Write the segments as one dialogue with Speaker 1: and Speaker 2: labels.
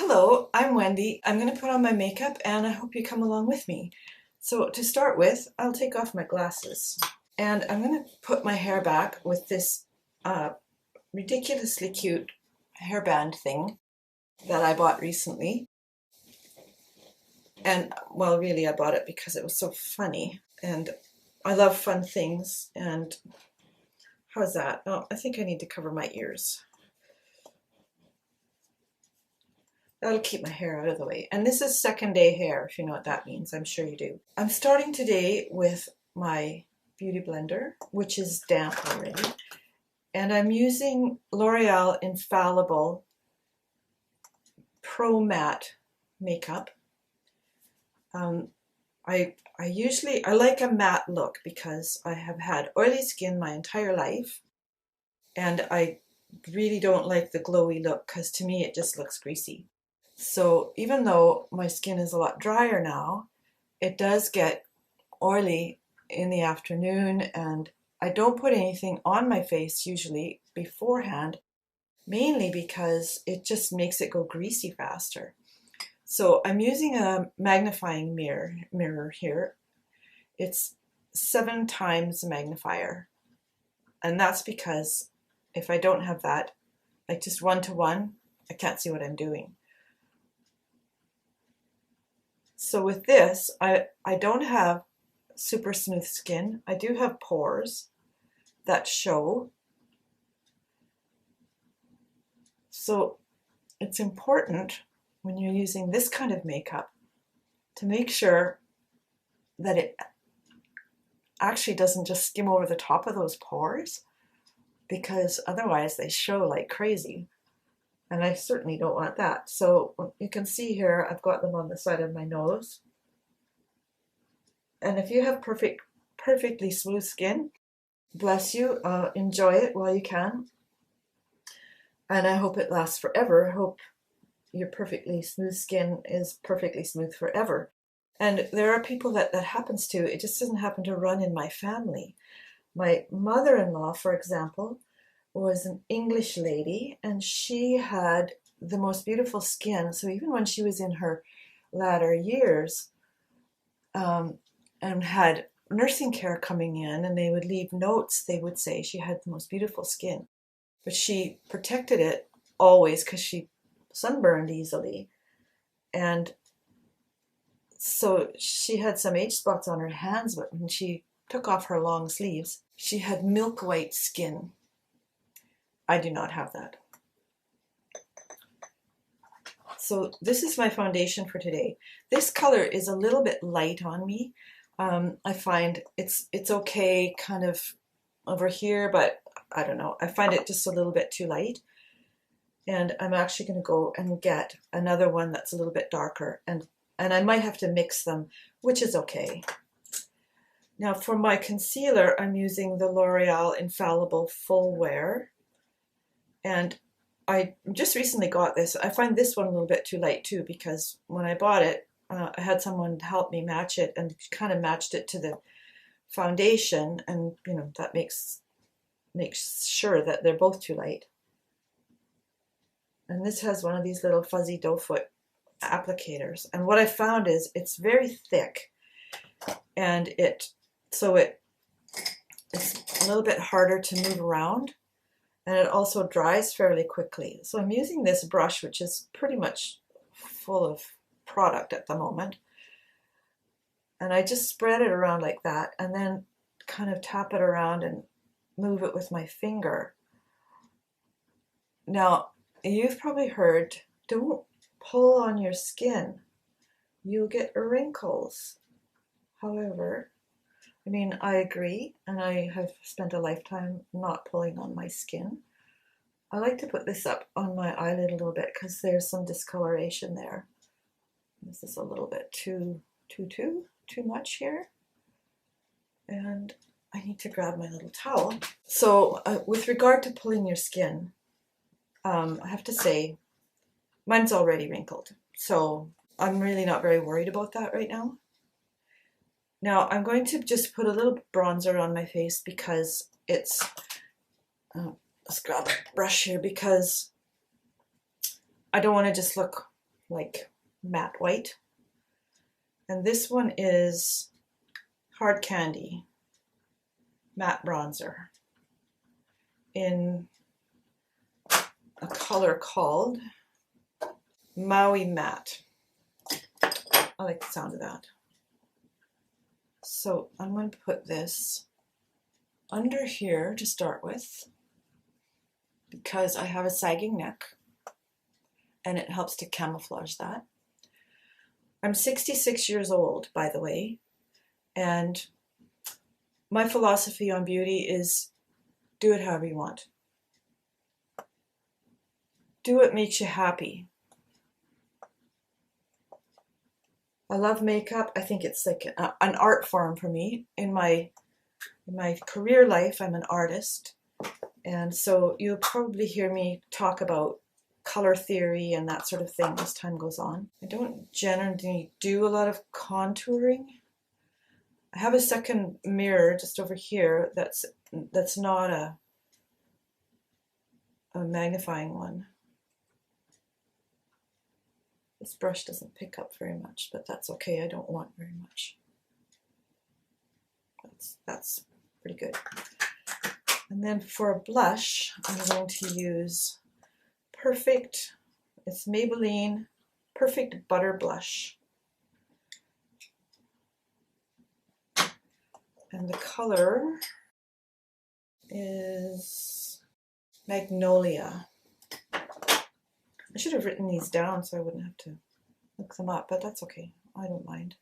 Speaker 1: Hello, I'm Wendy. I'm going to put on my makeup and I hope you come along with me. So to start with, I'll take off my glasses and I'm going to put my hair back with this ridiculously cute hairband thing that I bought recently. And well, really I bought it because it was so funny and I love fun things. And how's that? Oh, I think I need to cover my ears. That'll keep my hair out of the way. And this is second day hair, if you know what that means. I'm sure you do. I'm starting today with my Beauty Blender, which is damp already. And I'm using L'Oreal Infallible Pro Matte makeup. I like a matte look because I have had oily skin my entire life. And I really don't like the glowy look because to me it just looks greasy. So even though my skin is a lot drier now, it does get oily in the afternoon, and I don't put anything on my face usually beforehand, mainly because it just makes it go greasy faster. So I'm using a magnifying mirror here. It's 7 times the magnifier, and that's because if I don't have that, like just 1-to-1, I can't see what I'm doing. So with this, I don't have super smooth skin. I do have pores that show. So it's important when you're using this kind of makeup to make sure that it actually doesn't just skim over the top of those pores, because otherwise they show like crazy. And I certainly don't want that. So you can see here, I've got them on the side of my nose. And if you have perfectly smooth skin, bless you, enjoy it while you can. And I hope it lasts forever. I hope your perfectly smooth skin is perfectly smooth forever. And there are people that happens to. It just doesn't happen to run in my family. My mother-in-law, for example, was an English lady, and she had the most beautiful skin. So even when she was in her latter years, and had nursing care coming in, and they would leave notes, they would say she had the most beautiful skin. But she protected it always because she sunburned easily. And so she had some age spots on her hands, but when she took off her long sleeves, she had milk white skin. I do not have that. So this is my foundation for today. This color is a little bit light on me. I find it's okay kind of over here, but I don't know. I find it just a little bit too light. And I'm actually going to go and get another one that's a little bit darker. And I might have to mix them, which is okay. Now for my concealer, I'm using the L'Oreal Infallible Full Wear. And I just recently got this. I find this one a little bit too light too, because when I bought it, I had someone help me match it and kind of matched it to the foundation, and you know that makes sure that they're both too light. And this has one of these little fuzzy doe foot applicators, and what I found is it's very thick, and it's a little bit harder to move around. And it also dries fairly quickly. So I'm using this brush, which is pretty much full of product at the moment. And I just spread it around like that and then kind of tap it around and move it with my finger. Now, you've probably heard, don't pull on your skin. You'll get wrinkles. However, I mean, I agree, and I have spent a lifetime not pulling on my skin. I like to put this up on my eyelid a little bit because there's some discoloration there. This is a little bit too much here. And I need to grab my little towel. So with regard to pulling your skin, I have to say, mine's already wrinkled. So I'm really not very worried about that right now. Now I'm going to just put a little bronzer on my face because it's, let's grab a brush here, because I don't want to just look like matte white. And this one is Hard Candy Matte Bronzer in a color called Maui Matte. I like the sound of that. So I'm going to put this under here to start with because I have a sagging neck and it helps to camouflage that. I'm 66 years old, by the way, and my philosophy on beauty is do it however you want. Do what makes you happy. I love makeup. I think it's like an art form for me. In my career life, I'm an artist. And so you'll probably hear me talk about color theory and that sort of thing as time goes on. I don't generally do a lot of contouring. I have a second mirror just over here that's not a magnifying one. This brush doesn't pick up very much, but that's okay. I don't want very much. That's pretty good. And then for a blush, I'm going to use it's Maybelline Perfect Butter Blush. And the color is Magnolia. I should have written these down so I wouldn't have to look them up, but that's okay. I don't mind.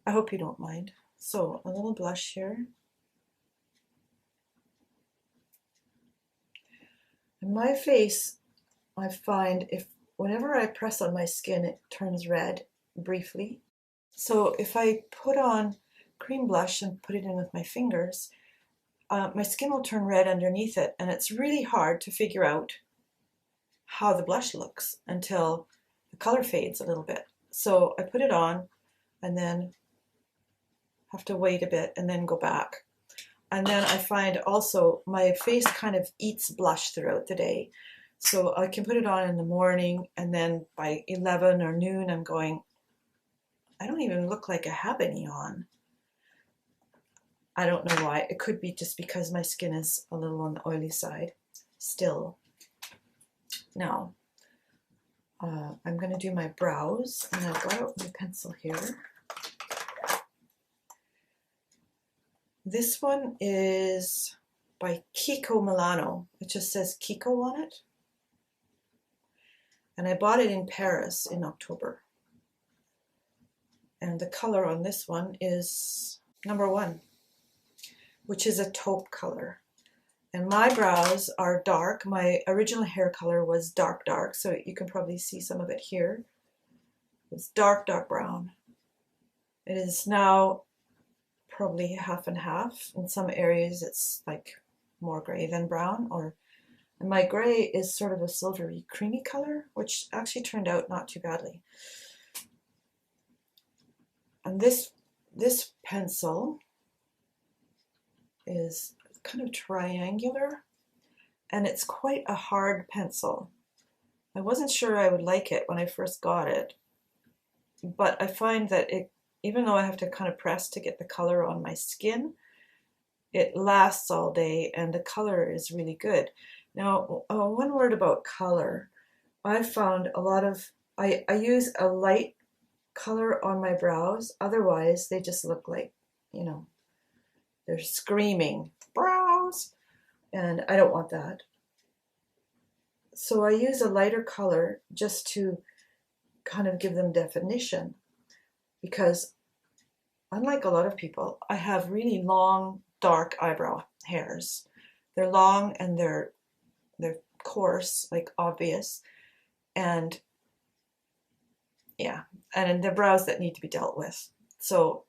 Speaker 1: I hope you don't mind. So a little blush here. In my face, I find whenever I press on my skin, it turns red briefly. So if I put on cream blush and put it in with my fingers, my skin will turn red underneath it, and it's really hard to figure out how the blush looks until the color fades a little bit. So I put it on and then have to wait a bit and then go back. And then I find also my face kind of eats blush throughout the day. So I can put it on in the morning, and then by 11 or noon I'm going, I don't even look like I have any on. I don't know why. It could be just because my skin is a little on the oily side still. Now, I'm going to do my brows, and I've got out my pencil here. This one is by Kiko Milano. It just says Kiko on it. And I bought it in Paris in October. And the color on this one is number 1, which is a taupe color. And my brows are dark. My original hair color was dark, so you can probably see some of it here. It's dark brown. It is now probably half and half. In some areas it's like more gray than brown, and my gray is sort of a silvery creamy color, which actually turned out not too badly. And this pencil is kind of triangular, and it's quite a hard pencil. I wasn't sure I would like it when I first got it, but I find that even though I have to kind of press to get the color on my skin, it lasts all day and the color is really good. Now, one word about color. I've found I use a light color on my brows, otherwise they just look like, they're screaming, brows, and I don't want that. So I use a lighter color just to kind of give them definition, because unlike a lot of people, I have really long, dark eyebrow hairs. They're long and they're coarse, like obvious, and yeah, and they're brows that need to be dealt with. So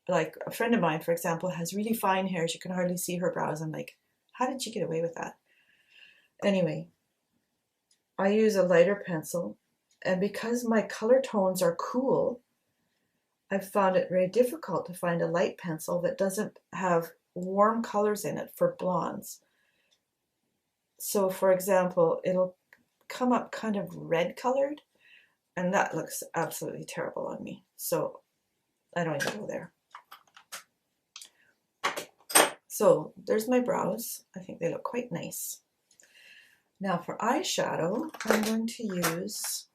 Speaker 1: like a friend of mine, for example, has really fine hairs. You can hardly see her brows. I'm like, how did you get away with that? Anyway, I use a lighter pencil, and because my color tones are cool, I've found it very difficult to find a light pencil that doesn't have warm colors in it for blondes. So for example, it'll come up kind of red colored, And that looks absolutely terrible on me. So I don't even go there. So there's my brows. I think they look quite nice. Now for eyeshadow, I'm going to use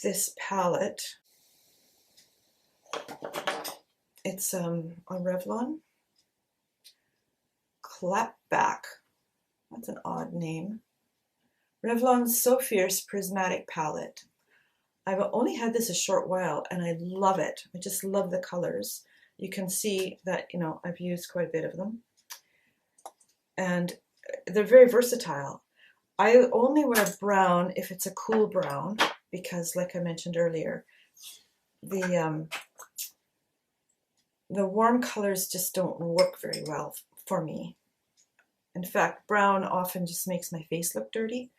Speaker 1: this palette. It's a Revlon Clapback. That's an odd name. Revlon's So Fierce Prismatic Palette. I've only had this a short while and I love it. I just love the colors. You can see that, you know, I've used quite a bit of them. And they're very versatile. I only wear brown if it's a cool brown because, like I mentioned earlier, the warm colors just don't work very well for me. In fact, brown often just makes my face look dirty,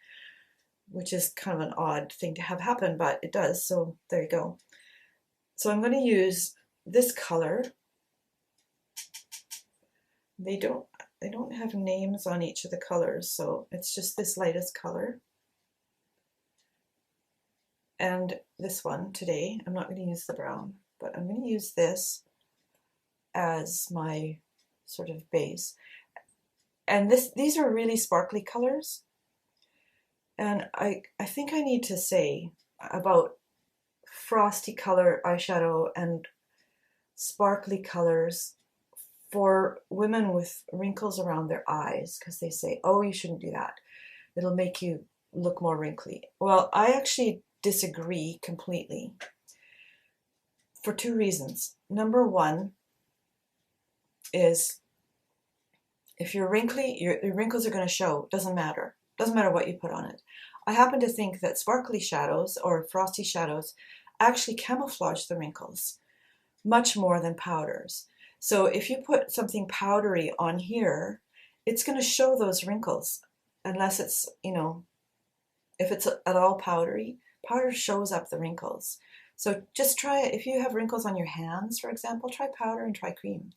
Speaker 1: which is kind of an odd thing to have happen, but it does, so there you go. So I'm going to use this color. They don't have names on each of the colors, so it's just this lightest color. And this one today, I'm not going to use the brown, but I'm going to use this as my sort of base. And these are really sparkly colors. And I think I need to say about frosty color eyeshadow and sparkly colors for women with wrinkles around their eyes, because they say, oh, you shouldn't do that. It'll make you look more wrinkly. Well, I actually disagree completely for two reasons. Number one is if you're wrinkly, your wrinkles are going to show. Doesn't matter. Doesn't matter what you put on it. I happen to think that sparkly shadows or frosty shadows actually camouflage the wrinkles much more than powders. So if you put something powdery on here, it's going to show those wrinkles unless it's, you know, if it's at all powdery, powder shows up the wrinkles. So just try it. If you have wrinkles on your hands, for example, try powder and try cream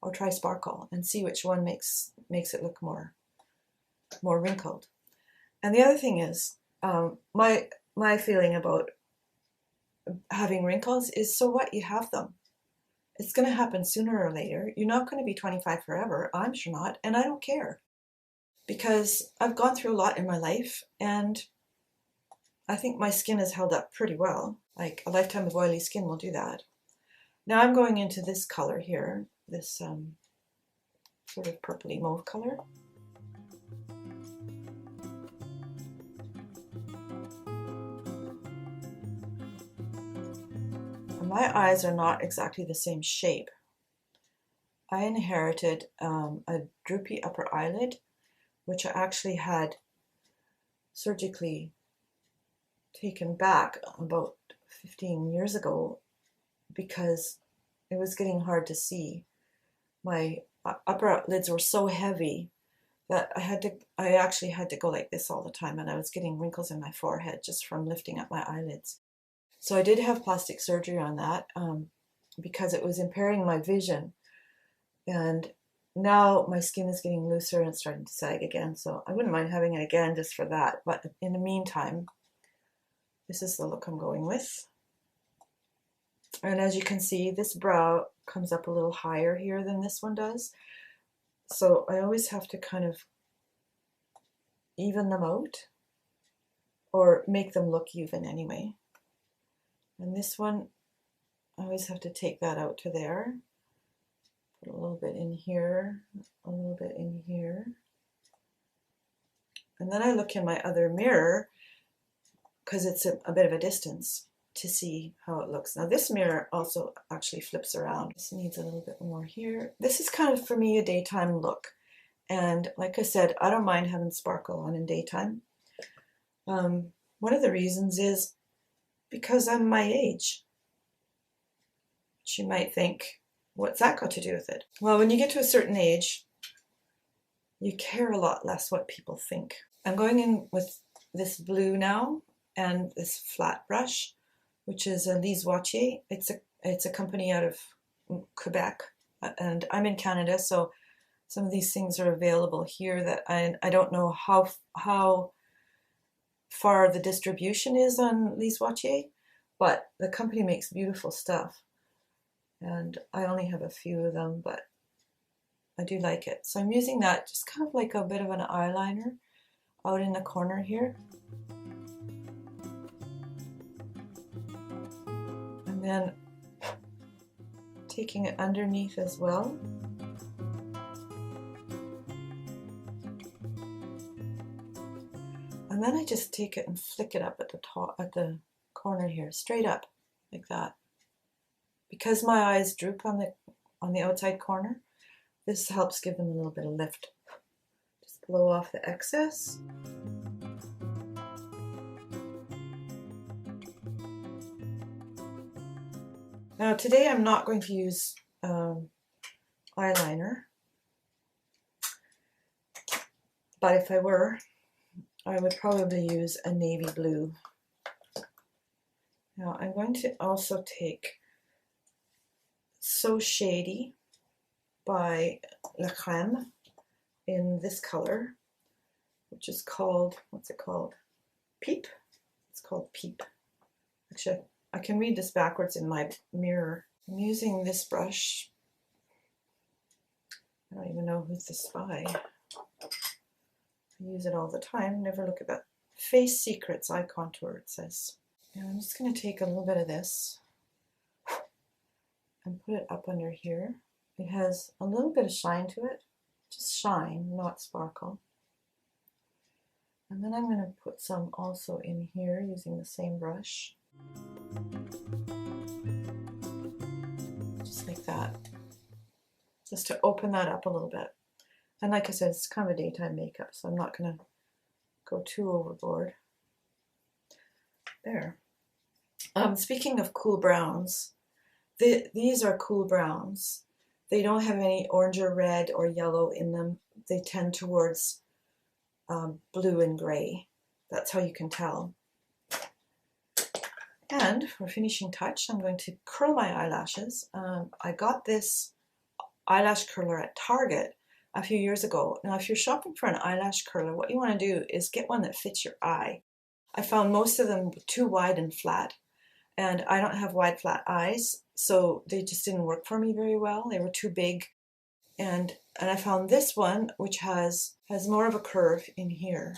Speaker 1: or try sparkle and see which one makes it look more wrinkled. And the other thing is, my feeling about having wrinkles is, so what, you have them. It's going to happen sooner or later. You're not going to be 25 forever. I'm sure not. And I don't care because I've gone through a lot in my life and I think my skin has held up pretty well. Like a lifetime of oily skin will do that. Now I'm going into this color here, this sort of purpley mauve color. My eyes are not exactly the same shape. I inherited a droopy upper eyelid, which I actually had surgically taken back about 15 years ago because it was getting hard to see. My upper lids were so heavy that I actually had to go like this all the time, and I was getting wrinkles in my forehead just from lifting up my eyelids. So I did have plastic surgery on that because it was impairing my vision. And now my skin is getting looser and it's starting to sag again. So I wouldn't mind having it again just for that. But in the meantime, this is the look I'm going with. And as you can see, this brow comes up a little higher here than this one does. So I always have to kind of even them out or make them look even anyway. And this one, I always have to take that out to there. Put a little bit in here, a little bit in here. And then I look in my other mirror, because it's a bit of a distance, to see how it looks. Now this mirror also actually flips around. This needs a little bit more here. This is kind of, for me, a daytime look. And like I said, I don't mind having sparkle on in daytime. One of the reasons is because I'm my age. She might think, what's that got to do with it? Well, when you get to a certain age, you care a lot less what people think. I'm going in with this blue now and this flat brush, which is a Lise Watier. It's a company out of Quebec, and I'm in Canada, so some of these things are available here that I don't know how far the distribution is on Lise Watier, but the company makes beautiful stuff. And I only have a few of them, but I do like it. So I'm using that just kind of like a bit of an eyeliner out in the corner here. And then taking it underneath as well. And then I just take it and flick it up at the top, at the corner here, straight up, like that. Because my eyes droop on the outside corner, this helps give them a little bit of lift. Just blow off the excess. Now today I'm not going to use eyeliner, but if I were, I would probably use a navy blue. Now I'm going to also take So Shady by La Creme in this color, which is called, what's it called? Peep? It's called Peep. Actually, I can read this backwards in my mirror. I'm using this brush. I don't even know who's this by. I use it all the time, never look at that. Face Secrets Eye Contour, it says. And I'm just going to take a little bit of this and put it up under here. It has a little bit of shine to it, just shine, not sparkle. And then I'm going to put some also in here using the same brush. Just like that. Just to open that up a little bit. And like I said, it's kind of a daytime makeup, so I'm not going to go too overboard. There. Speaking of cool browns, these are cool browns. They don't have any orange or red or yellow in them. They tend towards blue and gray. That's how you can tell. And for finishing touch, I'm going to curl my eyelashes. I got this eyelash curler at Target a few years ago. Now, if you're shopping for an eyelash curler, what you want to do is get one that fits your eye. I found most of them too wide and flat, and I don't have wide, flat eyes, so they just didn't work for me very well. They were too big, and I found this one, which has more of a curve in here,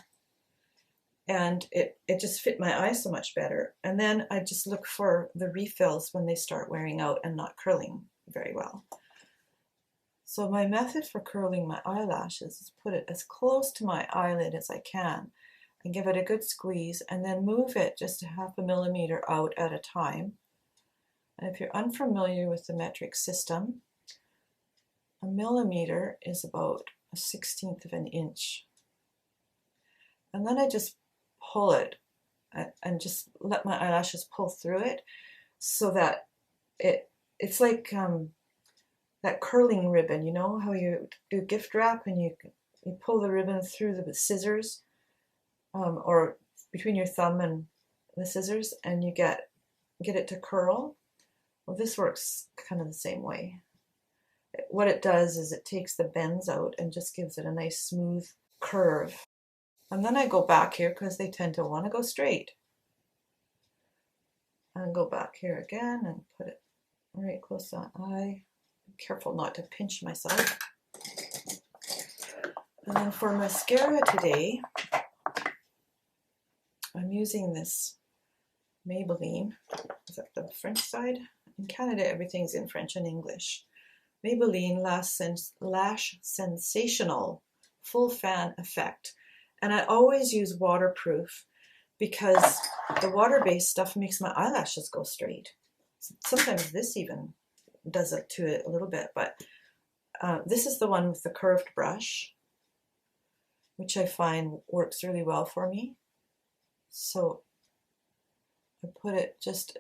Speaker 1: and it just fit my eye so much better. And then I just look for the refills when they start wearing out and not curling very well. So my method for curling my eyelashes is put it as close to my eyelid as I can and give it a good squeeze, and then move it just a ½ millimeter out at a time. And if you're unfamiliar with the metric system, a millimeter is about a 1/16 of an inch. And then I just pull it and just let my eyelashes pull through it so that it's like that curling ribbon, you know how you do gift wrap and you pull the ribbon through the scissors, or between your thumb and the scissors, and you get it to curl. Well, this works kind of the same way. What it does is it takes the bends out and just gives it a nice smooth curve. And then I go back here because they tend to want to go straight. And go back here again and put it right close to the eye. Be careful not to pinch myself. And then for mascara today, I'm using this Maybelline. Is that the French side? In Canada, everything's in French and English. Maybelline Lash Sensational Full Fan Effect. And I always use waterproof because the water-based stuff makes my eyelashes go straight. Sometimes this even does it to it a little bit, but this is the one with the curved brush, which I find works really well for me. So I put it just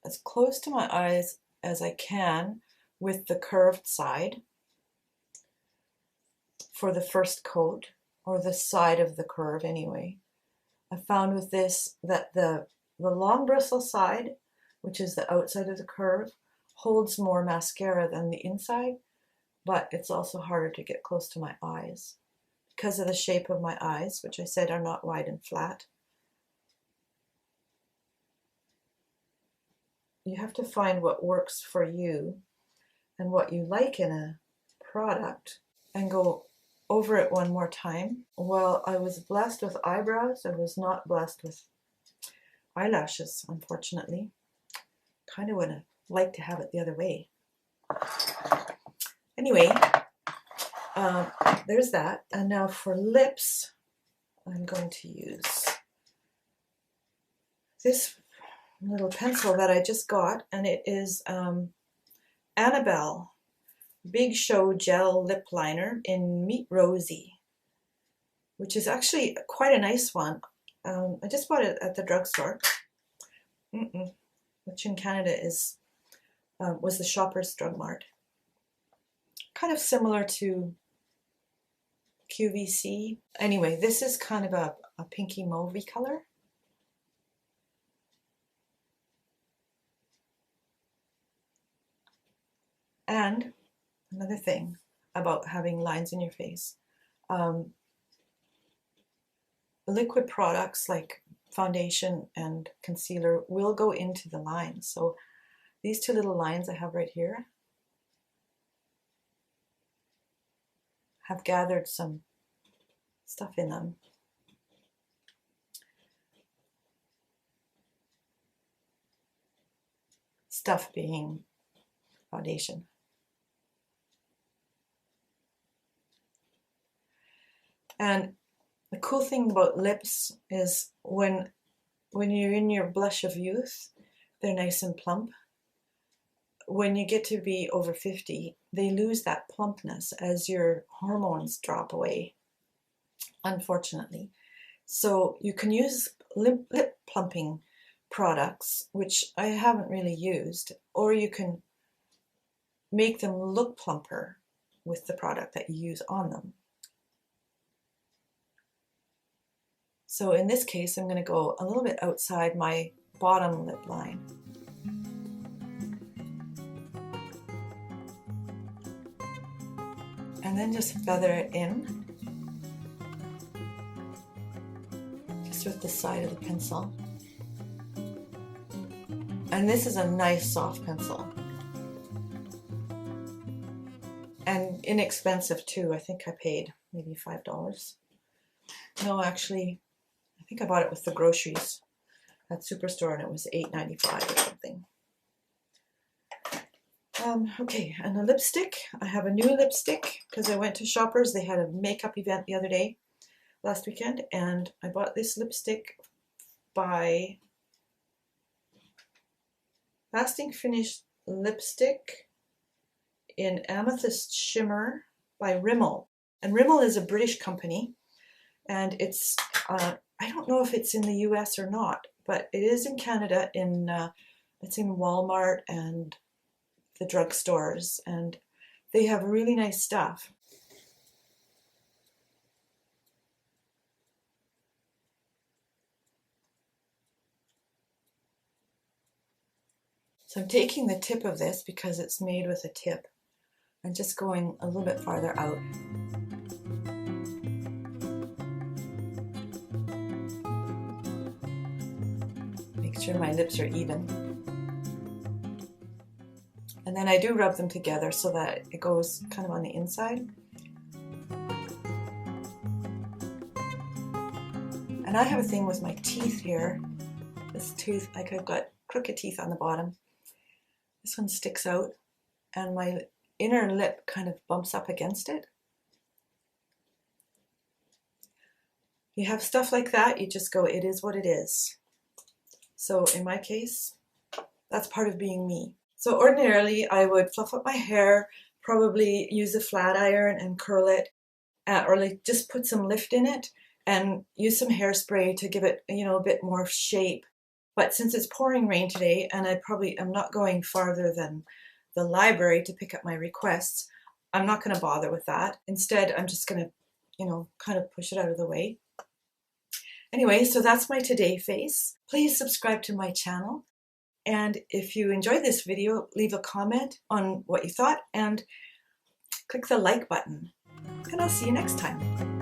Speaker 1: as close to my eyes as I can with the curved side for the first coat, or the side of the curve anyway. I found with this that the long bristle side, which is the outside of the curve, holds more mascara than the inside, but it's also harder to get close to my eyes because of the shape of my eyes, which I said are not wide and flat. you have to find what works for you and what you like in a product and go over it one more time. Well, I was blessed with eyebrows. I was not blessed with eyelashes, unfortunately. Kind of would have liked to have it the other way. Anyway, there's that. And now for lips, I'm going to use this little pencil that I just got, and it is Annabelle Big Show Gel Lip Liner in Meet Rosy, which is actually quite a nice one. I just bought it at the drugstore, which in Canada is was the Shoppers Drug Mart. Kind of similar to QVC. Anyway, this is kind of a pinky mauvey color. And another thing about having lines in your face. Liquid products like foundation and concealer will go into the lines. So these two little lines I have right here have gathered some stuff in them. Stuff being foundation. And the cool thing about lips is when you're in your blush of youth, they're nice and plump. When you get to be over 50, they lose that plumpness as your hormones drop away, unfortunately. So you can use lip plumping products, which I haven't really used, or you can make them look plumper with the product that you use on them. So in this case, I'm going to go a little bit outside my bottom lip line. And then just feather it in, just with the side of the pencil. And this is a nice soft pencil. And inexpensive too. I think I paid maybe $5. No, actually, I think I bought it with the groceries at Superstore and it was $8.95 or something. Okay, and a lipstick. I have a new lipstick because I went to Shoppers. They had a makeup event the other day, last weekend, and I bought this lipstick by Lasting Finish Lipstick in Amethyst Shimmer by Rimmel. And Rimmel is a British company, and it's, I don't know if it's in the US or not, but it is in Canada. It's in Walmart and the drugstores, and they have really nice stuff. So I'm taking the tip of this because it's made with a tip and just going a little bit farther out. Make sure my lips are even. And then I do rub them together so that it goes kind of on the inside. And I have a thing with my teeth here. This tooth, like I've got crooked teeth on the bottom. This one sticks out and my inner lip kind of bumps up against it. You have stuff like that, you just go, it is what it is. So in my case, that's part of being me. So ordinarily I would fluff up my hair, probably use a flat iron and curl it, or like just put some lift in it and use some hairspray to give it, a bit more shape. But since it's pouring rain today and I probably am not going farther than the library to pick up my requests, I'm not going to bother with that. Instead, I'm just going to, kind of push it out of the way. Anyway, so that's my today face. Please subscribe to my channel. And if you enjoyed this video, leave a comment on what you thought and click the like button. And I'll see you next time.